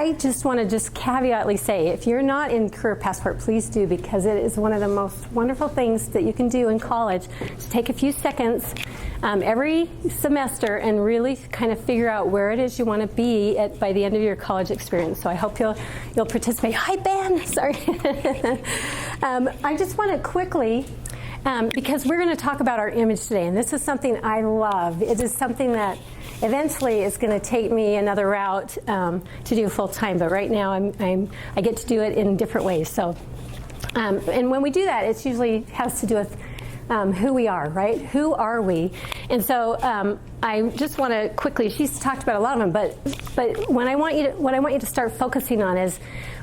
I just want to caveatly say, if you're not in Career Passport, please do, because it is one of the most wonderful things that you can do in college, to take a few seconds every semester and really kind of figure out where it is you want to be by the end of your college experience. So I hope you'll participate. Hi, Ben. Sorry. I just want to quickly, because we're going to talk about our image today, and this is something I love. It is something that eventually is going to take me another route to do full time, but right now I get to do it in different ways. So, and when we do that, it usually has to do with who we are, right? Who are we? And so I just want to quickly. She's talked about a lot of them, but what I want you to start focusing on is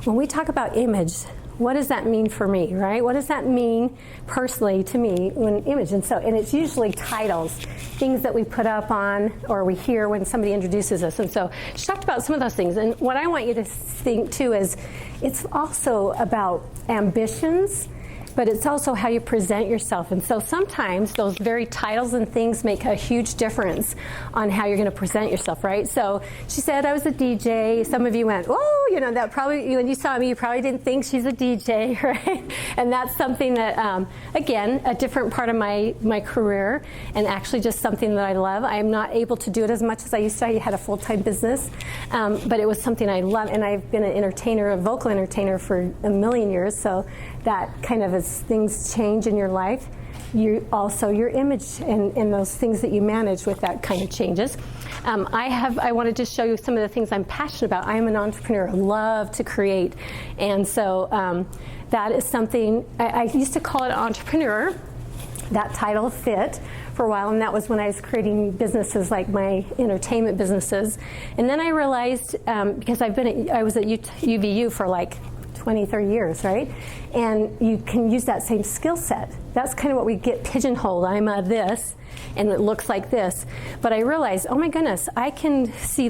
when we talk about image. What does that mean for me, right? What does that mean personally to me when image? And it's usually titles, things that we put up on or we hear when somebody introduces us. And so she talked about some of those things. And what I want you to think too is it's also about ambitions, but it's also how you present yourself. And so sometimes those very titles and things make a huge difference on how you're going to present yourself, right? So she said, I was a DJ. Some of you went, oh, that probably, when you saw me, you probably didn't think she's a DJ, right? And that's something that, again, a different part of my career, and actually just something that I love. I'm not able to do it as much as I used to. I had a full-time business, but it was something I love, and I've been an entertainer, a vocal entertainer for a million years, so that kind of, as things change in your life, you also, your image and those things that you manage with that kind of changes. I wanted to show you some of the things I'm passionate about. I am an entrepreneur. I love to create. And so that is something, I used to call it entrepreneur. That title fit for a while, and that was when I was creating businesses like my entertainment businesses. And then I realized, because I was at UVU for like 20, 30 years, right? And you can use that same skill set. That's kind of what we get pigeonholed. I'm a this, and it looks like this. But I realized, oh my goodness, I can see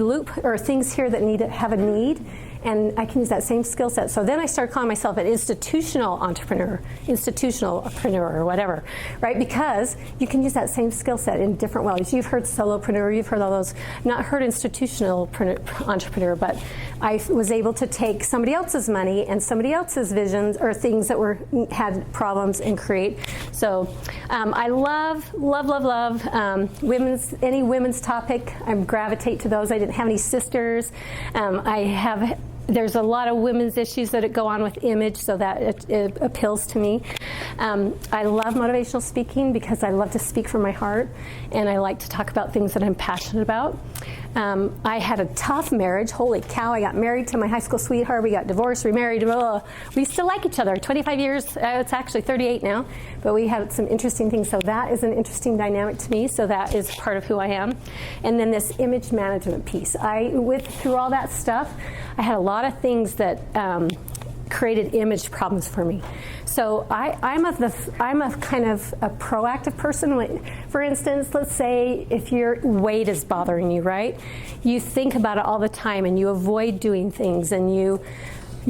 things here that have a need, and I can use that same skill set. So then I started calling myself an institutional entrepreneur or whatever, right? Because you can use that same skill set in different ways. You've heard solopreneur, you've heard all those. Not heard institutional entrepreneur, but I was able to take somebody else's money and somebody else's visions or things that had problems and create. So I love any women's topic. I gravitate to those. I didn't have any sisters. There's a lot of women's issues that go on with image, so that it appeals to me. I love motivational speaking because I love to speak from my heart, and I like to talk about things that I'm passionate about. I had a tough marriage. Holy cow, I got married to my high school sweetheart. We got divorced, remarried. We still like each other. 25 years, it's actually 38 now, but we had some interesting things. So that is an interesting dynamic to me, so that is part of who I am. And then this image management piece. Through all that stuff, I had a lot of things that created image problems for me. So I'm a kind of a proactive person. For instance, let's say if your weight is bothering you, right? You think about it all the time, and you avoid doing things, and you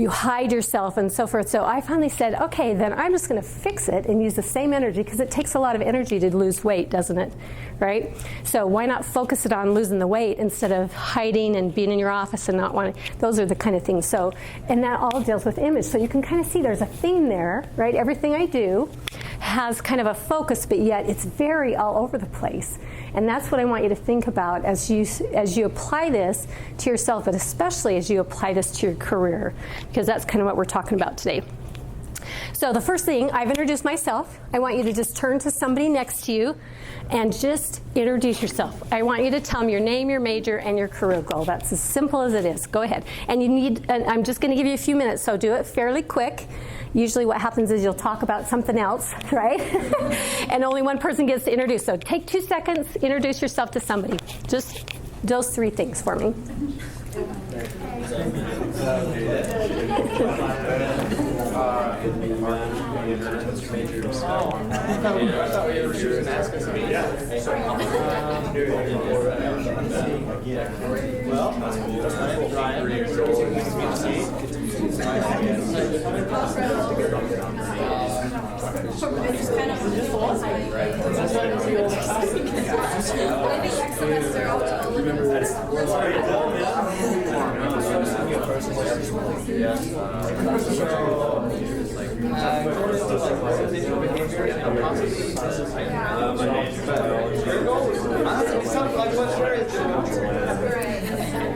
hide yourself and so forth. So I finally said, okay, then I'm just going to fix it and use the same energy, because it takes a lot of energy to lose weight, doesn't it? Right? So why not focus it on losing the weight instead of hiding and being in your office and not wanting? Those are the kind of things. So, and that all deals with image. So you can kind of see there's a theme there, right? Everything I do has kind of a focus, but yet it's very all over the place. And that's what I want you to think about as you apply this to yourself, but especially as you apply this to your career, because that's kind of what we're talking about today. So the first thing, I've introduced myself. I want you to just turn to somebody next to you and just introduce yourself. I want you to tell them your name, your major, and your career goal. That's as simple as it is. Go ahead. And I'm just going to give you a few minutes, so do it fairly quick. Usually what happens is you'll talk about something else, right? And only one person gets to introduce. So take 2 seconds, introduce yourself to somebody. Just those 3 things for me.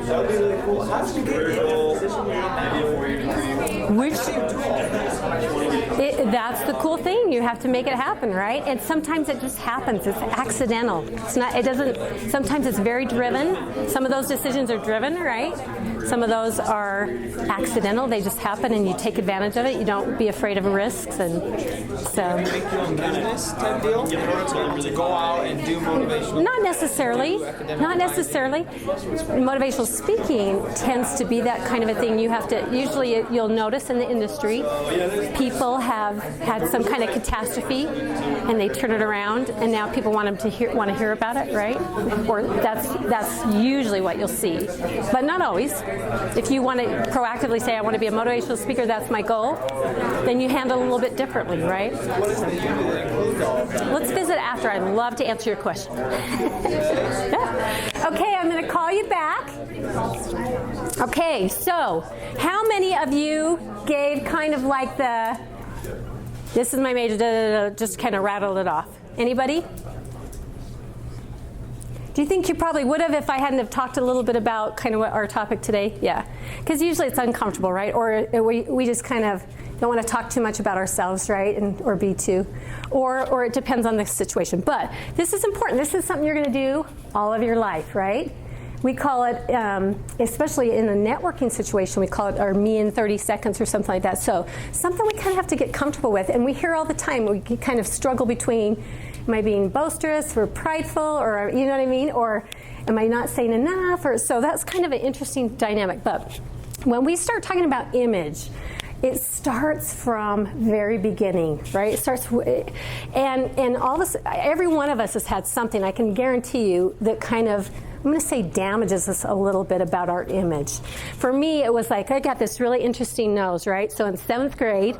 That would be really cool. How did you get that's the cool thing. You have to make it happen, right? And sometimes it just happens. It's accidental. It's not. It doesn't. Sometimes it's very driven. Some of those decisions are driven, right? Some of those are accidental. They just happen, and you take advantage of it. You don't be afraid of risks, and so. Make your own business type deal to go out and do motivational. Not necessarily. Not necessarily. Motivational speaking tends to be that kind of a thing. You have to. Usually, you'll notice in the industry, people have had some kind of catastrophe, and they turn it around, and now people want to hear about it, right? Or that's usually what you'll see, but not always. If you want to proactively say, I want to be a motivational speaker, that's my goal, then you handle it a little bit differently, right? Let's visit after. I'd love to answer your question. Okay, I'm going to call you back. Okay, so how many of you gave kind of like this is my major, just kind of rattled it off? Anybody? Do you think you probably would have if I hadn't have talked a little bit about kind of what our topic today? Yeah, because usually it's uncomfortable, right? Or we just kind of don't want to talk too much about ourselves, right? Or be too, or it depends on the situation. But this is important. This is something you're going to do all of your life, right? We call it, especially in a networking situation, we call it our me in 30 seconds or something like that. So something we kind of have to get comfortable with. And we hear all the time, we kind of struggle between, am I being boisterous or prideful, or you know what I mean? Or am I not saying enough? Or so that's kind of an interesting dynamic. But when we start talking about image, it starts from very beginning, right? It starts, and all this, every one of us has had something, I can guarantee you, that kind of, I'm going to say damages us a little bit about our image. For me, it was like, I got this really interesting nose, right? So in 7th grade,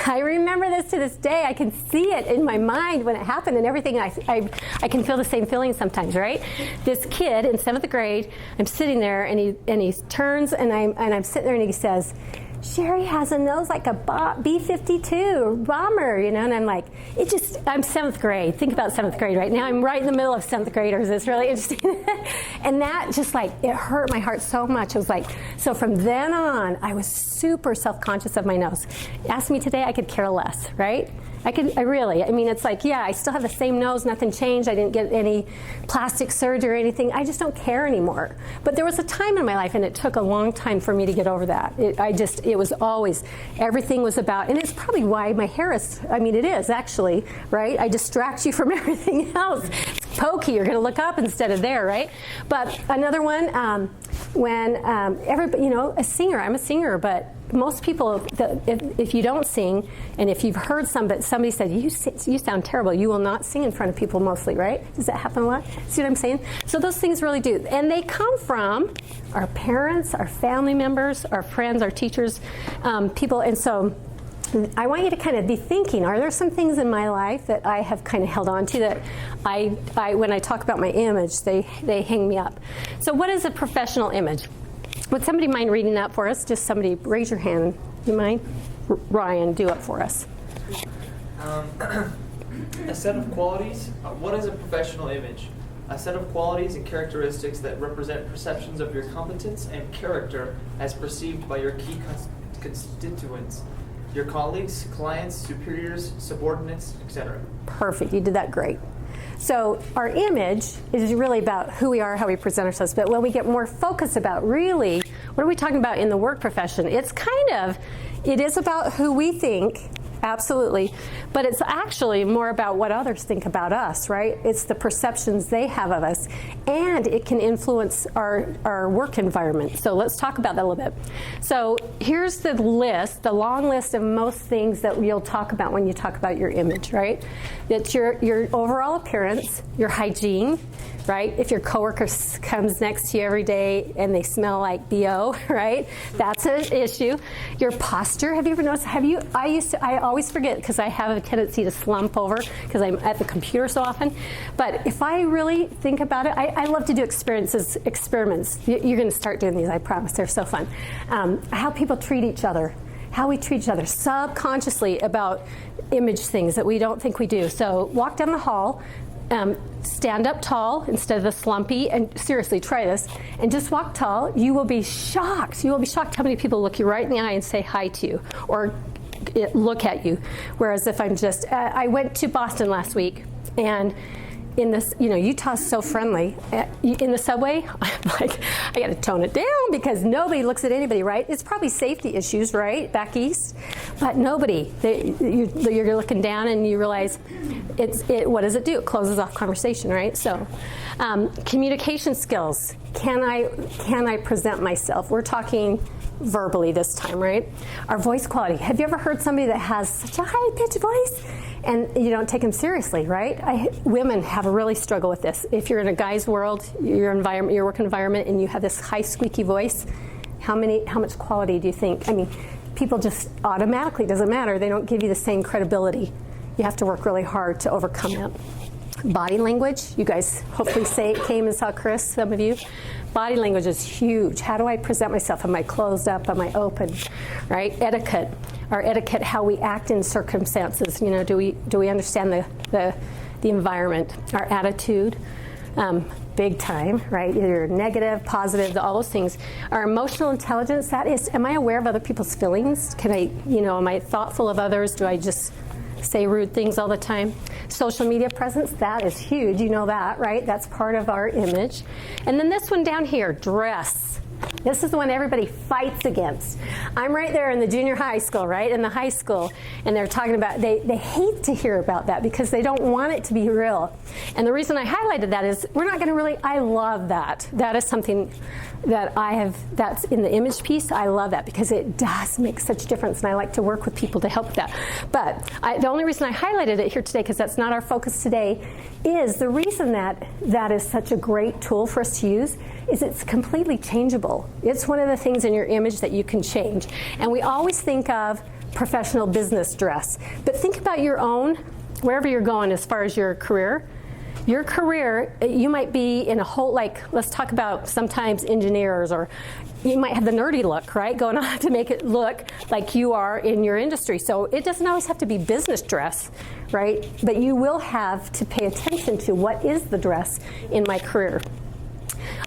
I remember this to this day. I can see it in my mind when it happened and everything. I can feel the same feeling sometimes, right? This kid in 7th grade, I'm sitting there, and he turns, and I'm sitting there, and he says, Sherry has a nose like a B-52 bomber, you know, and I'm like, I'm 7th grade. Think about 7th grade right now. I'm right in the middle of 7th graders. It's really interesting. And that just like, it hurt my heart so much. It was like, so from then on, I was super self-conscious of my nose. Ask me today, I could care less, right? I mean, it's like, yeah, I still have the same nose, nothing changed. I didn't get any plastic surgery or anything. I just don't care anymore. But there was a time in my life, and it took a long time for me to get over that. It was always, everything was about, and it's probably why my hair is, it is actually, right? I distract you from everything else. It's pokey, you're going to look up instead of there, right? But another one, when everybody, a singer, I'm a singer, but most people, if you don't sing, and if you've heard somebody said, you sound terrible, you will not sing in front of people mostly, right? Does that happen a lot? See what I'm saying? So those things really do. And they come from our parents, our family members, our friends, our teachers, people. And so I want you to kind of be thinking, are there some things in my life that I have kind of held on to that when I talk about my image, they hang me up. So what is a professional image? Would somebody mind reading that for us? Just somebody raise your hand. You mind? Ryan, do it for us. A set of qualities. What is a professional image? A set of qualities and characteristics that represent perceptions of your competence and character as perceived by your key constituents, your colleagues, clients, superiors, subordinates, etc. Perfect. You did that great. So our image is really about who we are, how we present ourselves. But when we get more focused about really, what are we talking about in the work profession? It is about who we think, absolutely. But it's actually more about what others think about us, right? It's the perceptions they have of us. And it can influence our work environment. So let's talk about that a little bit. So here's the long list of most things that you'll talk about when you talk about your image, right? It's your overall appearance, your hygiene, right? If your coworker comes next to you every day and they smell like BO, right? That's an issue. Your posture. Have you ever noticed? I always forget because I have a tendency to slump over because I'm at the computer so often. But if I really think about it, I love to do experiments. You're going to start doing these, I promise. They're so fun. How people treat each other. How we treat each other subconsciously about image things that we don't think we do. So walk down the hall, stand up tall instead of the slumpy, and seriously, try this, and just walk tall. You will be shocked. You will be shocked how many people look you right in the eye and say hi to you, or look at you. Whereas if I'm just, I went to Boston last week, and in this, Utah's so friendly. In the subway, I'm like, I got to tone it down because nobody looks at anybody, right? It's probably safety issues, right, back east, but nobody. You're looking down and you realize, what does it do? It closes off conversation, right? So, communication skills. Can I present myself? We're talking verbally this time, right? Our voice quality. Have you ever heard somebody that has such a high-pitched voice and you don't take them seriously, right? Women have a really struggle with this. If you're in a guy's world, your work environment, and you have this high squeaky voice, how much quality do you think? I mean, people just automatically, doesn't matter, they don't give you the same credibility. You have to work really hard to overcome that. Body language, you guys hopefully came and saw Chris, some of you. Body language is huge. How do I present myself? Am I closed up? Am I open? Right? Etiquette. Our etiquette, how we act in circumstances. Do we understand the environment? Our attitude, big time, right? Either negative, positive, all those things. Our emotional intelligence, that is, am I aware of other people's feelings? Am I thoughtful of others? Do I just say rude things all the time? Social media presence, that is huge. You know that, right? That's part of our image. And then this one down here, dress. This is the one everybody fights against. I'm right there in the junior high school, right? In the high school. And they're talking about, they hate to hear about that because they don't want it to be real. And the reason I highlighted that is we're not going to really, I love that. That is something that that's in the image piece. I love that because it does make such a difference. And I like to work with people to help that. But the only reason I highlighted it here today, because that's not our focus today, is the reason that is such a great tool for us to use is it's completely changeable. It's one of the things in your image that you can change. And we always think of professional business dress. But think about your own, wherever you're going as far as your career. Your career, you might be in a whole, let's talk about sometimes engineers, or you might have the nerdy look, right? Going on to make it look like you are in your industry. So it doesn't always have to be business dress, right? But you will have to pay attention to what is the dress in my career.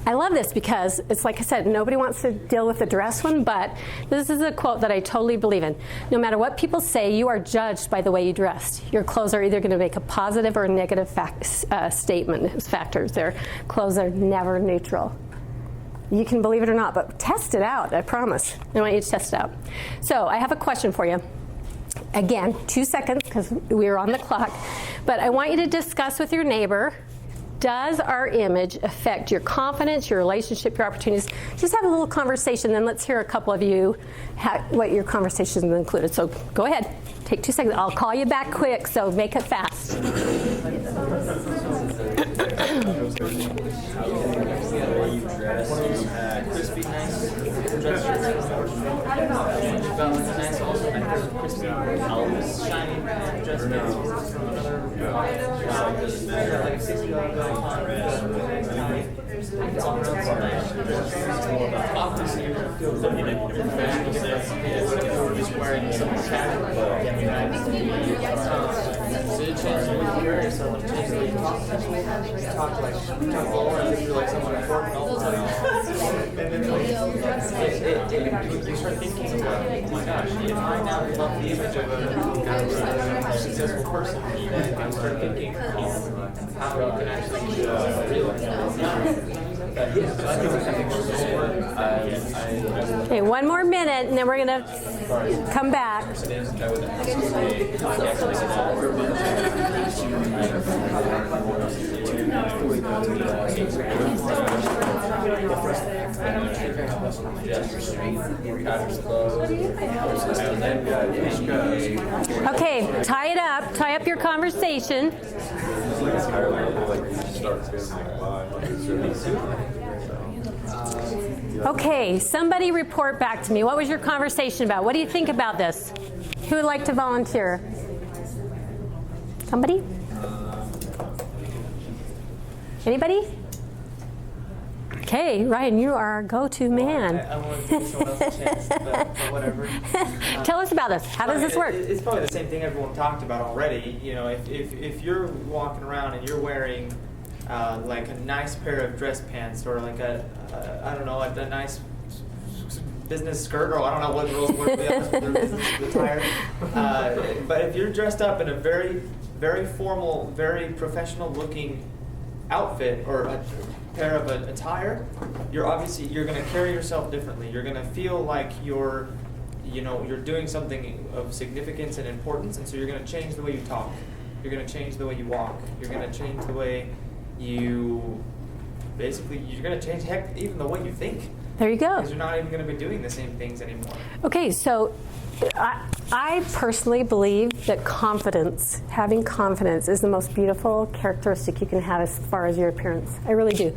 I love this because it's like I said, nobody wants to deal with the dress one, but this is a quote that I totally believe in. No matter what people say, you are judged by the way you dressed. Your clothes are either going to make a positive or a negative statement as factors. Their clothes are never neutral. You can believe it or not, but test it out, I promise. I want you to test it out. So I have a question for you. Again, 2 seconds because we're on the clock. But I want you to discuss with your neighbor, does our image affect your confidence, your relationship, your opportunities? Just have a little conversation, then let's hear a couple of you what your conversations have included. So go ahead, take 2 seconds. I'll call you back quick, so make it fast. You start thinking about, oh my gosh, if I now love the image of a successful person, I start thinking how you can actually realize. Okay, 1 more minute, and then we're going to come back. Okay, tie it up. Tie up your conversation. Okay, somebody report back to me. What was your conversation about? What do you think about this? Who would like to volunteer? Somebody? Anybody? Okay, Ryan, you are our go-to man. I wanted to give someone else a chance, but whatever. Tell us about this. How does this work? It's probably the same thing everyone talked about already. You know, if you're walking around and you're wearing like a nice pair of dress pants or like a nice business skirt, or I don't know what girls wear to be honest with their business attire. But if you're dressed up in a very, very formal, very professional looking outfit or a pair of attire, you're going to carry yourself differently. You're going to feel like you're doing something of significance and importance, and so you're going to change the way you talk. You're going to change the way you walk. You're going to change the way you're going to change, heck, even the way you think. There you go. Because you're not even going to be doing the same things anymore. Okay, so I personally believe that having confidence is the most beautiful characteristic you can have as far as your appearance. I really do.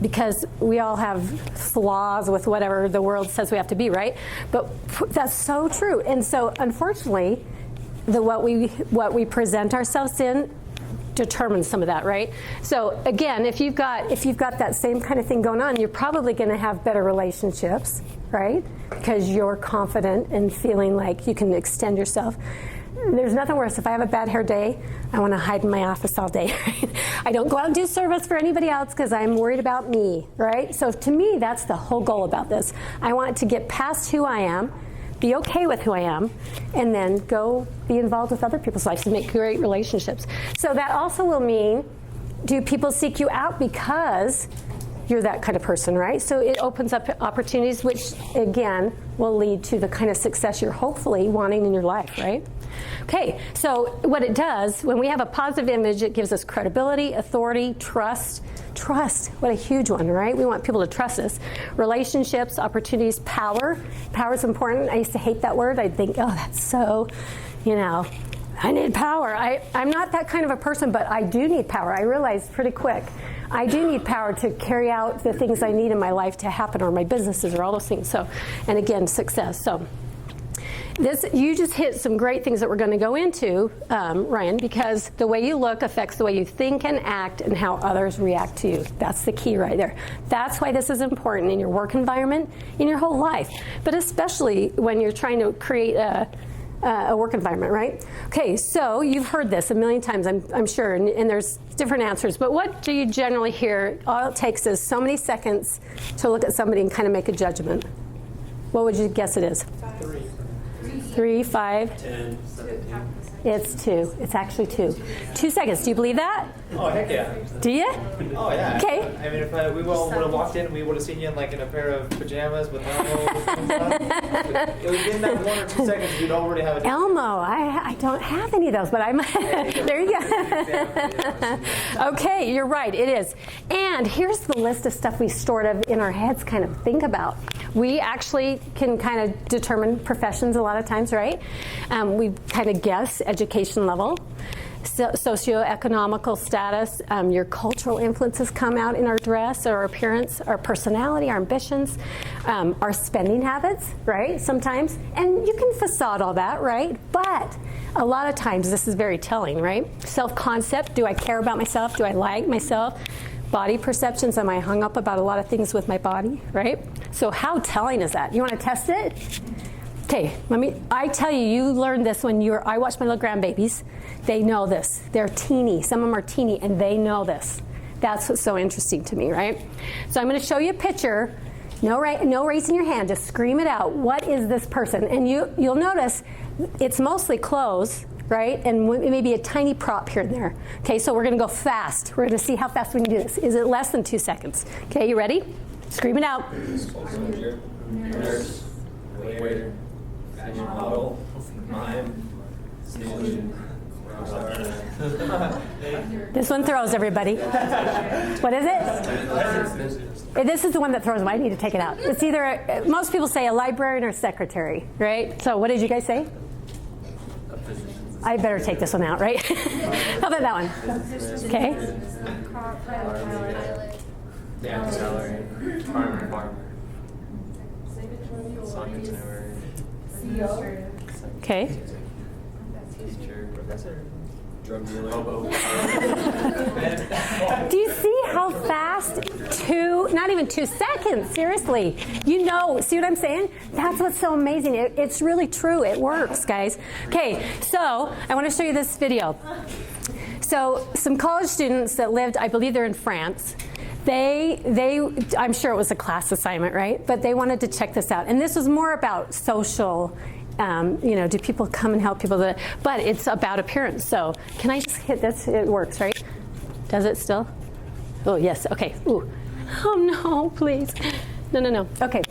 Because we all have flaws with whatever the world says we have to be, right? But that's so true. And so unfortunately, what we present ourselves in determines some of that, right? So again, if you've got that same kind of thing going on, you're probably going to have better relationships, right? Because you're confident and feeling like you can extend yourself. There's nothing worse. If I have a bad hair day, I want to hide in my office all day, right? I don't go out and do service for anybody else because I'm worried about me, right? So to me, that's the whole goal about this. I want to get past who I am, be okay with who I am, and then go be involved with other people's lives and make great relationships. So that also will mean, do people seek you out because you're that kind of person, right? So it opens up opportunities, which again will lead to the kind of success you're hopefully wanting in your life, right? Okay, so what it does, when we have a positive image, it gives us credibility, authority, trust. Trust, what a huge one, right? We want people to trust us. Relationships, opportunities, power. Power is important. I used to hate that word. I'd think, oh, that's so, I need power. I'm not that kind of a person, but I do need power. I realized pretty quick. I do need power to carry out the things I need in my life to happen, or my businesses, or all those things. So, and again, success. So you just hit some great things that we're going to go into, Ryan, because the way you look affects the way you think and act and how others react to you. That's the key right there. That's why this is important in your work environment, in your whole life, but especially when you're trying to create a work environment, right? Okay, so you've heard this a million times, I'm sure, and there's different answers, but what do you generally hear? All it takes is so many seconds to look at somebody and kind of make a judgment. What would you guess it is? 3, 5, 10, 17. It's 2. It's actually 2. 2 seconds. Do you believe that? Oh, heck yeah. Do you? Oh, yeah. Okay. I mean, if we would have walked in and we would have seen you in a pair of pajamas with Elmo and stuff, it was in that 1 or 2 seconds you'd already have a... Elmo. I don't have any of those, but I'm... There you go. Okay, you're right. It is. And here's the list of stuff we sort of in our heads kind of think about. We actually can kind of determine professions a lot of times, right? We kind of guess education level, socioeconomical status, your cultural influences come out in our dress, our appearance, our personality, our ambitions, our spending habits, right, sometimes. And you can facade all that, right? But a lot of times this is very telling, right? Self-concept, do I care about myself? Do I like myself? Body perceptions, am I hung up about a lot of things with my body, right? So how telling is that? You want to test it? Okay, I tell you, you learned this when I watch my little grandbabies. They know this. They're teeny. Some of them are teeny, and they know this. That's what's so interesting to me, right? So I'm going to show you a picture. No raising your hand. Just scream it out. What is this person? And you'll notice it's mostly clothes, right? And maybe a tiny prop here and there. Okay, so we're going to go fast. We're going to see how fast we can do this. Is it less than 2 seconds? Okay, you ready? Scream it out. Soldier, nurse, waiter, fashion model, mime, snitch. This one throws everybody. What is it? This is the one that throws them. I need to take it out. It's either, most people say a librarian or secretary, right? So what did you guys say? I better take this one out, right? How about that one? Okay. Dance salary, farmer, secretary, Okay. Teacher, professor. Drug dealer. Do you see how fast? Not even 2 seconds, seriously. You know, see what I'm saying? That's what's so amazing. It's really true. It works, guys. Okay, so I want to show you this video. So some college students that lived, I believe they're in France, I'm sure it was a class assignment, right? But they wanted to check this out. And this was more about social, do people come and help people? But it's about appearance. So can I just hit this? It works, right? Does it still? Oh, yes. Okay. Ooh. Oh, no, please. No. Okay.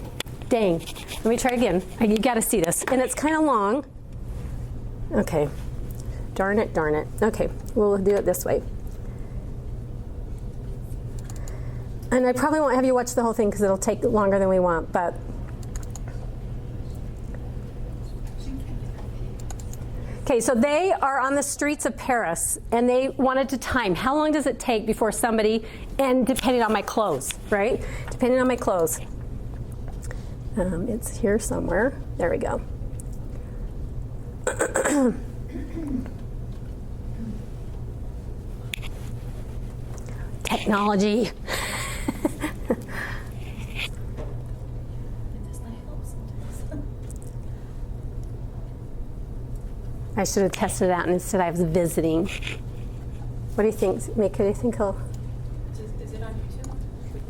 Dang. Let me try again. You got to see this. And it's kind of long. Okay. Darn it. Okay. We'll do it this way. And I probably won't have you watch the whole thing because it'll take longer than we want, but okay, so they are on the streets of Paris, and they wanted to time how long does it take before somebody, and depending on my clothes, right? Depending on my clothes. It's here somewhere. There we go. Technology. I should have tested it out, and instead I was visiting. What do you think? Do you think he'll? Is it on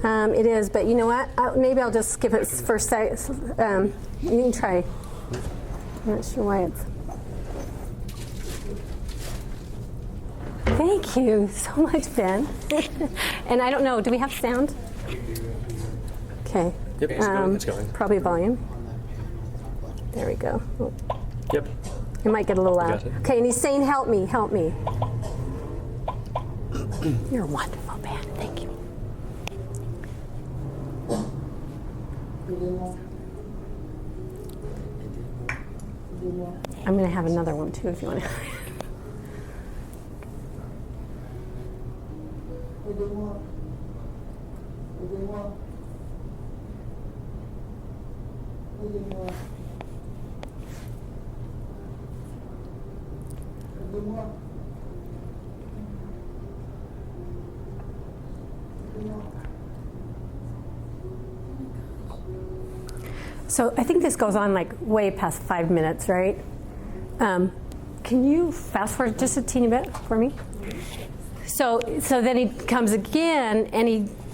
YouTube? It is, but you know what? Maybe I'll just skip it first. You can try. I'm not sure why it's. Thank you so much, Ben. And I don't know, do we have sound? Okay. Yep, it's going. Probably volume. There we go. Oh. Yep. It might get a little loud. Got it. Okay, and he's saying, help me. You're wonderful, Ben. Thank you. I'm going to have another one, too, if you want to. So I think this goes on like way past 5 minutes, right? Can you fast forward just a teeny bit for me? So then he comes again, and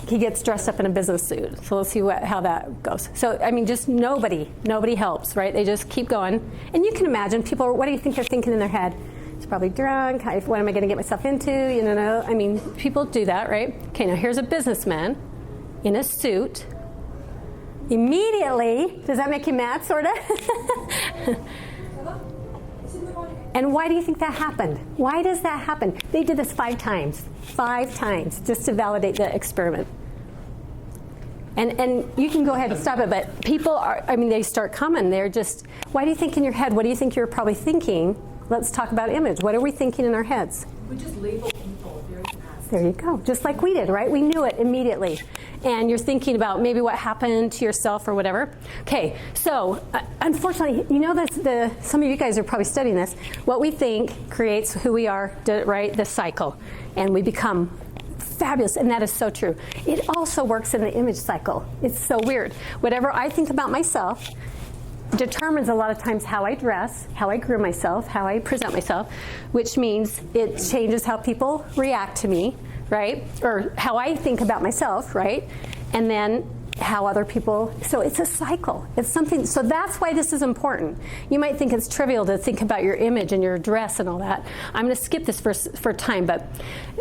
he gets dressed up in a business suit. So let's see how that goes. So I mean, just nobody helps, right? They just keep going, and you can imagine people. What do you think they're thinking in their head? He's probably drunk. What am I going to get myself into? I mean, people do that, right? Okay, now here's a businessman in a suit. Immediately, does that make you mad, sort of? And why do you think that happened? Why does that happen? They did this 5 times. 5 times, just to validate the experiment. And you can go ahead and stop it, but people they start coming. They're just, why do you think in your head? What do you think you're probably thinking? Let's talk about image. What are we thinking in our heads? We just label people very fast. There you go. Just like we did, right? We knew it immediately. And you're thinking about maybe what happened to yourself or whatever. Okay, so unfortunately, some of you guys are probably studying this. What we think creates who we are, right? The cycle. And we become fabulous, and that is so true. It also works in the image cycle. It's so weird. Whatever I think about myself determines a lot of times how I dress, how I groom myself, how I present myself, which means it changes how people react to me, right? Or how I think about myself, right? And then how other people, so it's a cycle. It's something, so that's why this is important. You might think it's trivial to think about your image and your dress and all that. I'm going to skip this for time, but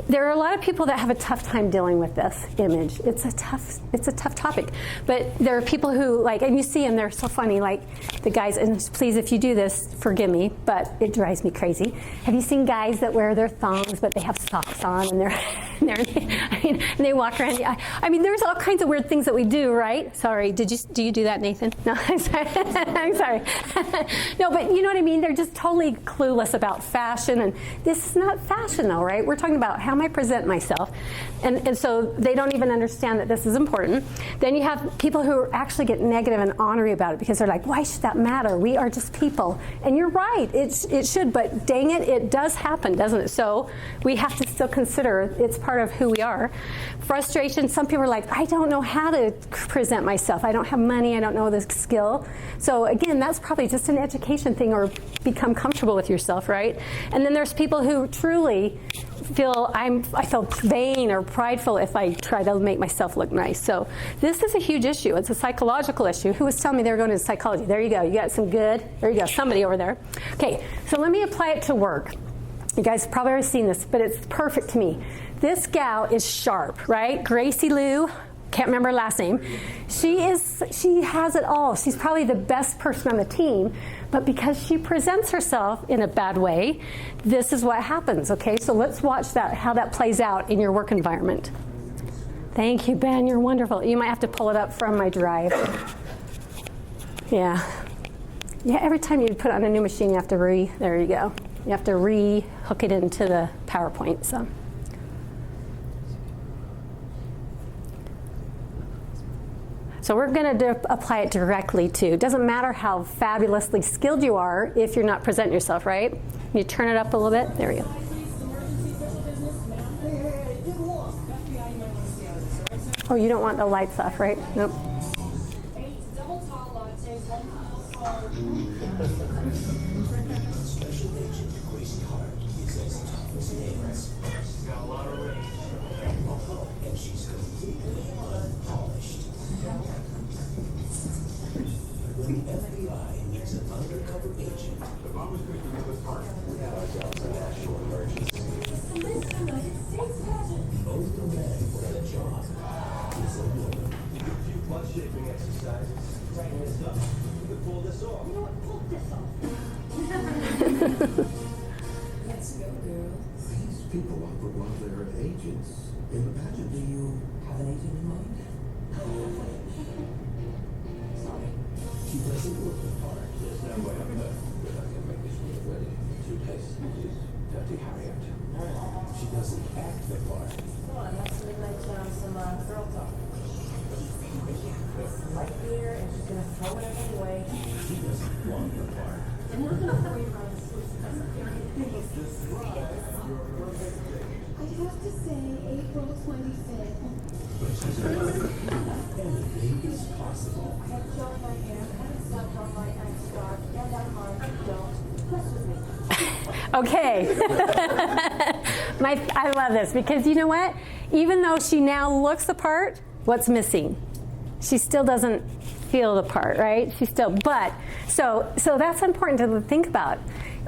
there are a lot of people that have a tough time dealing with this image. It's a tough topic. But there are people who and you see them, they're so funny, like the guys, and please, if you do this, forgive me, but it drives me crazy. Have you seen guys that wear their thongs, but they have socks on, and and they walk around? I mean, there's all kinds of weird things that we do too, right? Sorry, do you do that, Nathan? No, I'm sorry. I'm sorry. No, but you know what I mean? They're just totally clueless about fashion, and this is not fashion though, right? We're talking about how am I present myself, and so they don't even understand that this is important. Then you have people who actually get negative and ornery about it because they're like, why should that matter? We are just people. And you're right, it should, but dang it, it does happen, doesn't it? So we have to still consider it's part of who we are. Frustration, some people are like, I don't know how to present myself. I don't have money, I don't know the skill. So again, that's probably just an education thing, or become comfortable with yourself, right? And then there's people who truly feel I feel vain or prideful if I try to make myself look nice. So this is a huge issue. It's a psychological issue. Who was telling me they were going into psychology? There you go. You got some good. There you go. Somebody over there. Okay, so let me apply it to work. You guys have probably already seen this, but it's perfect to me. This gal is sharp, right? Gracie Lou. Can't remember her last name. She has it all. She's probably the best person on the team, but because she presents herself in a bad way, this is what happens, okay? So let's watch that, how that plays out in your work environment. Thank you, Ben, you're wonderful. You might have to pull it up from my drive. Yeah, every time you put on a new machine, you have to there you go. You have to hook it into the PowerPoint, so. So we're going to apply it directly to. It doesn't matter how fabulously skilled you are if you're not presenting yourself, right? You turn it up a little bit. There we go. Oh, you don't want the lights off, right? Nope. The FBI needs an undercover agent. If I was picking up a part, it's a national emergency. Both the men for the job is a woman. A few butt shaping exercises. Tighten this up. You can pull this off. You know what? Pull this off. Let's go, girl. These people offer while they're agents in the pageant. Do you have an agent in mind? She doesn't look the part. There's no way I'm not gonna make this one ready. Suitcase is Dirty Harriet. She doesn't act the part. Come on, let's make some girl talk. It's right here, and she's gonna throw it away. She doesn't want the part. And we're gonna throw you around the Swiss. I have to say, April 25th. But she's anything is possible. I have shown my hair, I haven't slept on my scarf, and I'm on. Don't mess with me. Okay. I love this because you know what? Even though she now looks the part, what's missing? She still doesn't feel the part, right? So that's important to think about.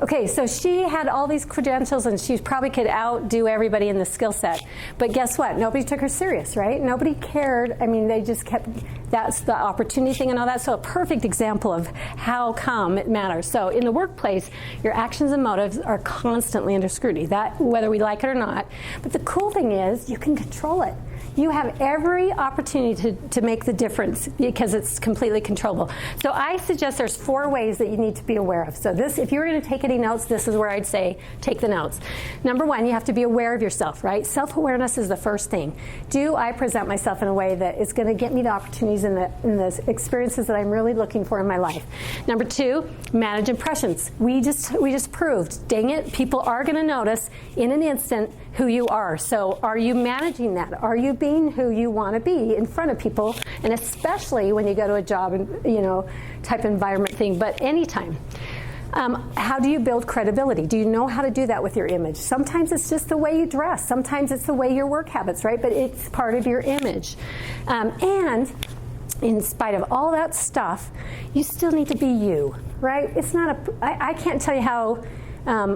Okay, so she had all these credentials and she probably could outdo everybody in the skill set. But guess what? Nobody took her serious, right? Nobody cared. I mean, they just kept, that's the opportunity thing and all that. So a perfect example of how come it matters. So in the workplace, your actions and motives are constantly under scrutiny, that whether we like it or not. But the cool thing is you can control it. You have every opportunity to make the difference because it's completely controllable. So I suggest there's 4 ways that you need to be aware of. So this, if you were going to take any notes, this is where I'd say take the notes. Number 1, you have to be aware of yourself, right? Self-awareness is the first thing. Do I present myself in a way that is going to get me the opportunities and the experiences that I'm really looking for in my life? Number 2, manage impressions. We just proved, dang it, people are going to notice in an instant who you are. So are you managing that? Are you being who you want to be in front of people? And especially when you go to a job and type environment thing, but anytime. How do you build credibility? Do you know how to do that with your image? Sometimes it's just the way you dress. Sometimes it's the way your work habits, right? But it's part of your image. And in spite of all that stuff, you still need to be you, right? It's not I can't tell you how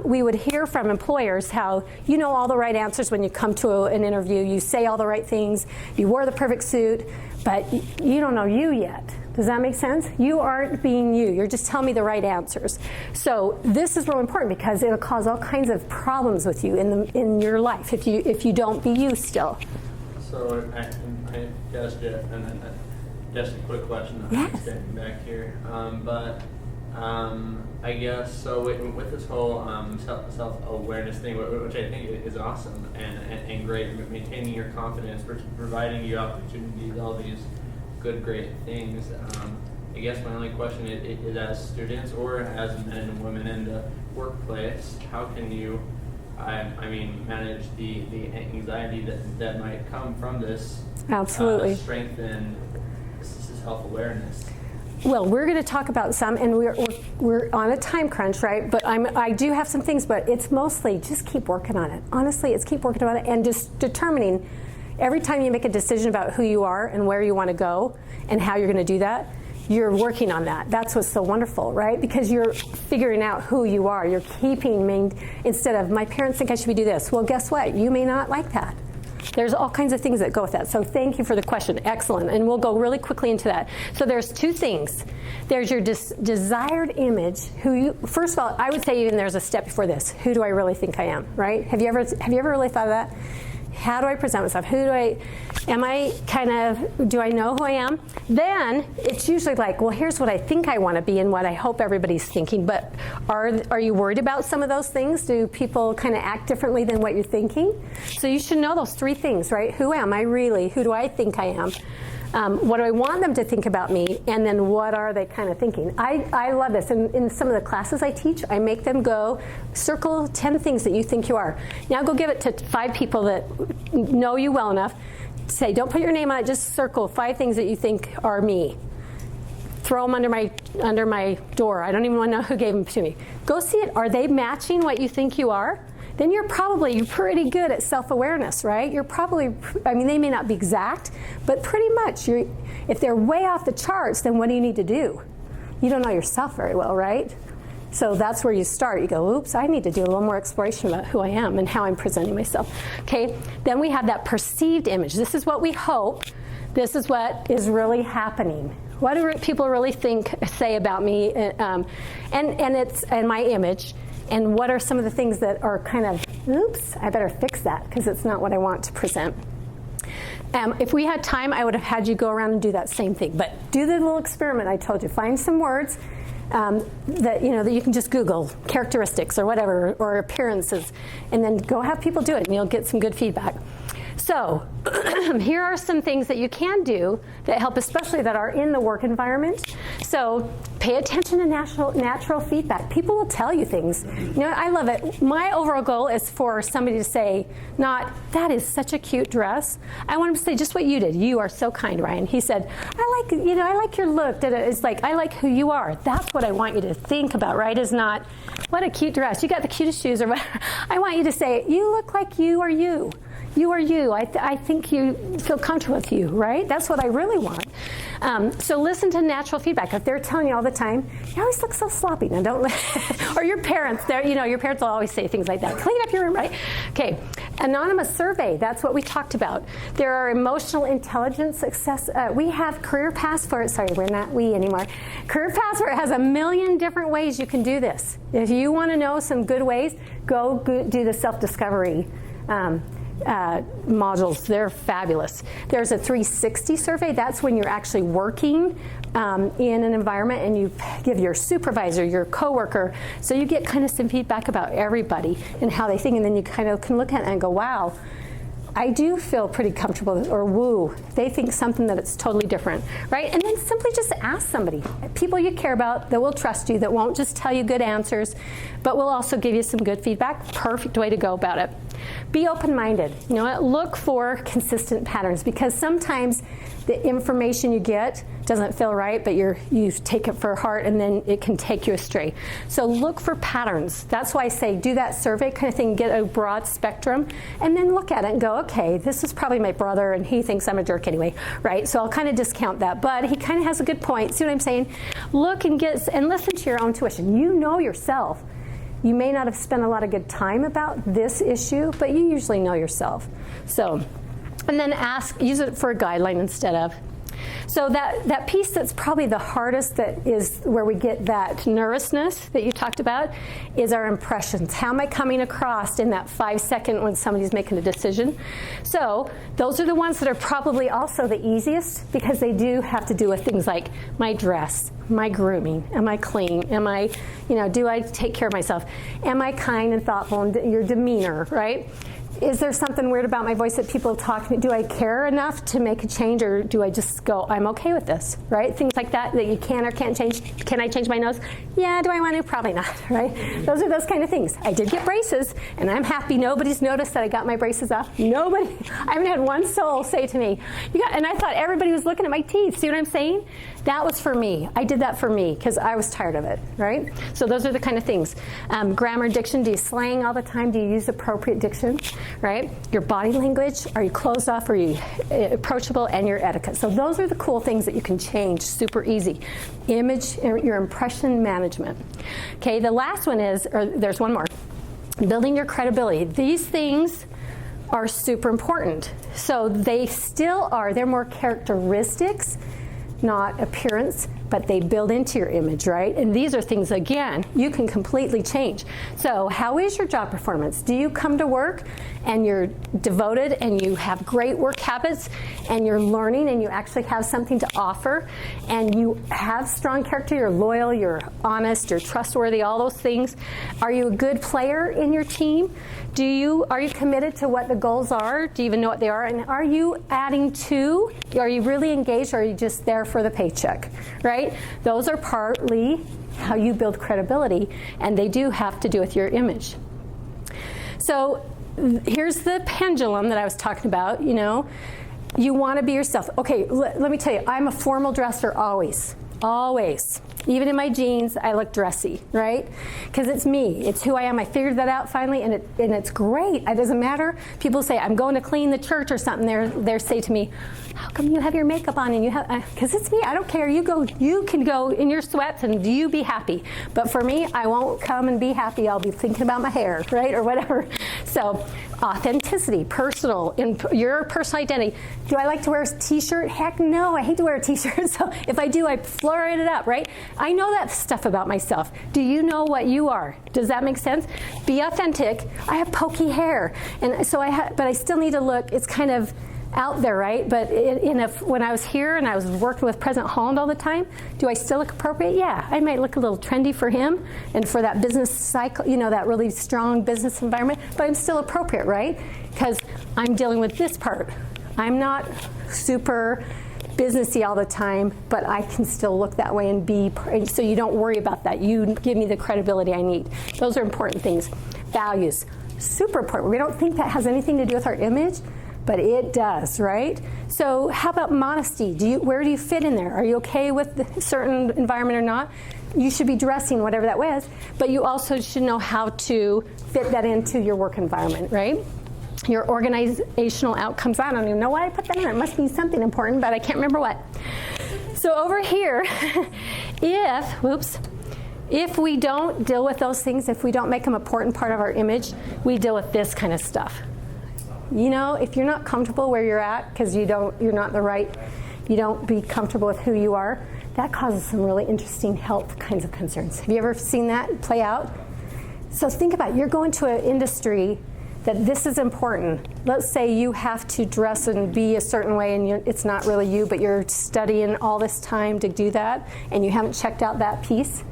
we would hear from employers how you know all the right answers when you come to an interview. You say all the right things. You wore the perfect suit, but you don't know you yet. Does that make sense? You aren't being you. You're just telling me the right answers. So this is really important because it'll cause all kinds of problems with you in your life if you don't be you still. So I guessed it, and just a quick question. Yes. I'm standing back here. I guess, so with this whole self-awareness thing, which I think is awesome and great, maintaining your confidence, providing you opportunities, all these good, great things. I guess my only question is as students or as men and women in the workplace, how can you, manage the anxiety that might come from this? Absolutely. Strengthen self-awareness. Well, we're going to talk about some, and we're on a time crunch, right? But I do have some things, but it's mostly just keep working on it. Honestly, it's keep working on it and just determining every time you make a decision about who you are and where you want to go and how you're going to do that, you're working on that. That's what's so wonderful, right? Because you're figuring out who you are. You're keeping, instead of, my parents think I should do this. Well, guess what? You may not like that. There's all kinds of things that go with that. So thank you for the question. Excellent. And we'll go really quickly into that. So there's two things. There's your desired image. First of all, I would say even there's a step before this. Who do I really think I am, right? Have you ever really thought of that? How do I present myself? Do I know who I am? Then it's usually like, well, here's what I think I want to be and what I hope everybody's thinking. But are you worried about some of those things? Do people kind of act differently than what you're thinking? So you should know those three things, right? Who am I really? Who do I think I am? What do I want them to think about me? And then what are they kind of thinking? I love this. In some of the classes I teach, I make them go circle 10 things that you think you are. Now go give it to 5 people that know you well enough. Say, don't put your name on it, just circle 5 things that you think are me. Throw them under my door. I don't even want to know who gave them to me. Go see it. Are they matching what you think you are? Then you're pretty good at self-awareness, right? They may not be exact, but pretty much. If they're way off the charts, then what do you need to do? You don't know yourself very well, right? So that's where you start. You go, oops, I need to do a little more exploration about who I am and how I'm presenting myself. Okay, then we have that perceived image. This is what we hope. This is what is really happening. What do people really say about me and my image? And what are some of the things that are kind of, oops, I better fix that because it's not what I want to present. If we had time, I would have had you go around and do that same thing. But do the little experiment I told you. Find some words that you can just Google, characteristics or whatever, or appearances, and then go have people do it, and you'll get some good feedback. So here are some things that you can do that help, especially that are in the work environment. So pay attention to natural feedback. People will tell you things. I love it. My overall goal is for somebody to say, not, that is such a cute dress. I want them to say just what you did. You are so kind, Ryan. He said, I like your look. It's like, I like who you are. That's what I want you to think about, right? Is not, what a cute dress. You got the cutest shoes or whatever. I want you to say, you look like you are you. You are you. I think you feel comfortable with you, right? That's what I really want. So listen to natural feedback. If they're telling you all the time, you always look so sloppy. Now don't, or your parents, your parents will always say things like that. Clean up your room, right? Okay. Anonymous survey. That's what we talked about. There are emotional intelligence success. We have Career Passport. Sorry, we're not we anymore. Career Passport has 1 million different ways you can do this. If you want to know some good ways, go do the self-discovery modules. They're fabulous. There's a 360 survey. That's when you're actually working in an environment and you give your supervisor, your coworker, so you get kind of some feedback about everybody and how they think, and then you kind of can look at it and go, wow, I do feel pretty comfortable, or woo, they think something that it's totally different, right? And then simply just ask somebody, people you care about that will trust you, that won't just tell you good answers, but will also give you some good feedback. Perfect way to go about it. Be open-minded. Look for consistent patterns, because sometimes the information you get doesn't feel right, but you take it for heart, and then it can take you astray. So look for patterns. That's why I say do that survey kind of thing, get a broad spectrum, and then look at it and go, okay, this is probably my brother, and he thinks I'm a jerk anyway, right? So I'll kind of discount that, but he kind of has a good point. See what I'm saying? Look and listen to your own tuition. You know yourself. You may not have spent a lot of good time about this issue, but you usually know yourself. So, and then use it for a guideline instead of. So that piece that's probably the hardest, that is where we get that nervousness that you talked about, is our impressions. How am I coming across in that 5 second when somebody's making a decision? So those are the ones that are probably also the easiest, because they do have to do with things like my dress, my grooming, am I clean, am I, do I take care of myself, am I kind and thoughtful, and your demeanor, right? Is there something weird about my voice that people talk to me? Do I care enough to make a change, or do I just go, I'm okay with this, right? Things like that you can or can't change. Can I change my nose? Yeah, do I want to? Probably not, right? Those are those kind of things. I did get braces, and I'm happy nobody's noticed that I got my braces off. Nobody. I haven't had one soul say to me, and I thought everybody was looking at my teeth. See what I'm saying? That was for me. I did that for me because I was tired of it, right? So those are the kind of things. Grammar, diction. Do you slang all the time? Do you use appropriate diction? Right? Your body language, are you closed off, are you approachable, and your etiquette. So those are the cool things that you can change super easy. Image, your impression management. Okay, the last one is, or there's one more, building your credibility. These things are super important. So they still are, they're more characteristics, not appearance, but they build into your image, right? And these are things, again, you can completely change. So how is your job performance? Do you come to work and you're devoted and you have great work habits and you're learning and you actually have something to offer and you have strong character, you're loyal, you're honest, you're trustworthy, all those things? Are you a good player in your team? Are you committed to what the goals are? Do you even know what they are? And are you adding to? Are you really engaged, or are you just there for the paycheck, right? Those are partly how you build credibility, and they do have to do with your image. So here's the pendulum that I was talking about. You want to be yourself. Okay, let me tell you, I'm a formal dresser always. Always. Even in my jeans, I look dressy, right? Because it's me. It's who I am. I figured that out finally, and it's great. It doesn't matter. People say, I'm going to clean the church or something. They say to me, how come you have your makeup on and you have, because it's me. I don't care. You can go in your sweats and you be happy. But for me, I won't come and be happy. I'll be thinking about my hair, right? Or whatever. So authenticity, personal, in your personal identity. Do I like to wear a t-shirt? Heck no, I hate to wear a t-shirt. So if I do, I florid it up, right? I know that stuff about myself. Do you know what you are? Does that make sense? Be authentic. I have pokey hair, and so but I still need to look. It's kind of out there, right? But when I was here and I was working with President Holland all the time, do I still look appropriate? Yeah, I might look a little trendy for him and for that business cycle, that really strong business environment, but I'm still appropriate, right? Because I'm dealing with this part. I'm not super businessy all the time, but I can still look that way and be, so you don't worry about that. You give me the credibility I need. Those are important things. Values, super important. We don't think that has anything to do with our image, but it does, right? So how about modesty? Where do you fit in there? Are you okay with a certain environment or not? You should be dressing whatever that was, but you also should know how to fit that into your work environment, right? Your organizational outcomes. I don't even know why I put that in there. It must be something important, but I can't remember what. So over here, if we don't deal with those things, if we don't make them an important part of our image, we deal with this kind of stuff. If you're not comfortable where you're at because you don't be comfortable with who you are, that causes some really interesting health kinds of concerns. Have you ever seen that play out? So think about it. You're going to an industry that this is important. Let's say you have to dress and be a certain way, and it's not really you, but you're studying all this time to do that, and you haven't checked out that piece.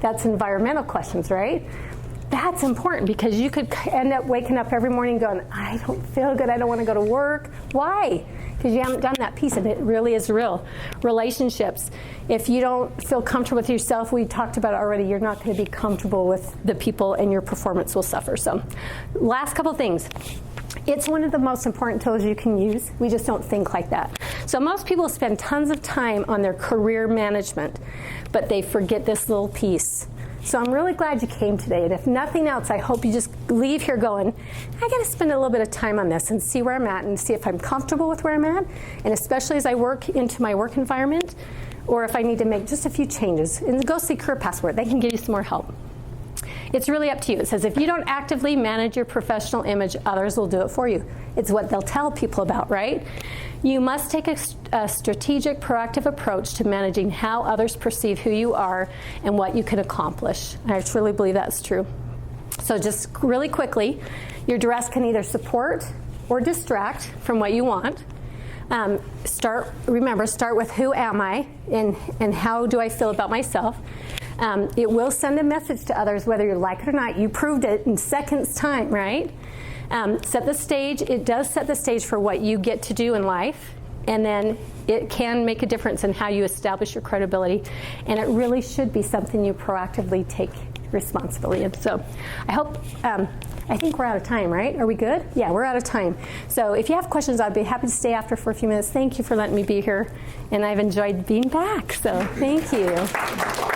That's environmental questions, right? That's important, because you could end up waking up every morning going, I don't feel good, I don't want to go to work. Why? Because you haven't done that piece, and it really is real. Relationships. If you don't feel comfortable with yourself, we talked about it already, you're not going to be comfortable with the people, and your performance will suffer. So, last couple things. It's one of the most important tools you can use. We just don't think like that. So most people spend tons of time on their career management, but they forget this little piece. So I'm really glad you came today, and if nothing else, I hope you just leave here going, I got to spend a little bit of time on this and see where I'm at and see if I'm comfortable with where I'm at, and especially as I work into my work environment, or if I need to make just a few changes. And go see Career Passport. They can give you some more help. It's really up to you. It says if you don't actively manage your professional image, others will do it for you. It's what they'll tell people about, right? You must take a strategic, proactive approach to managing how others perceive who you are and what you can accomplish. I truly believe that's true. So just really quickly, your dress can either support or distract from what you want. Start with who am I and how do I feel about myself. It will send a message to others whether you like it or not. You proved it in seconds time, right? Set the stage. It does set the stage for what you get to do in life, and then it can make a difference in how you establish your credibility, and it really should be something you proactively take responsibility in. So I think we're out of time, right? Are we good? Yeah, we're out of time. So if you have questions, I'd be happy to stay after for a few minutes. Thank you for letting me be here, and I've enjoyed being back, so thank you.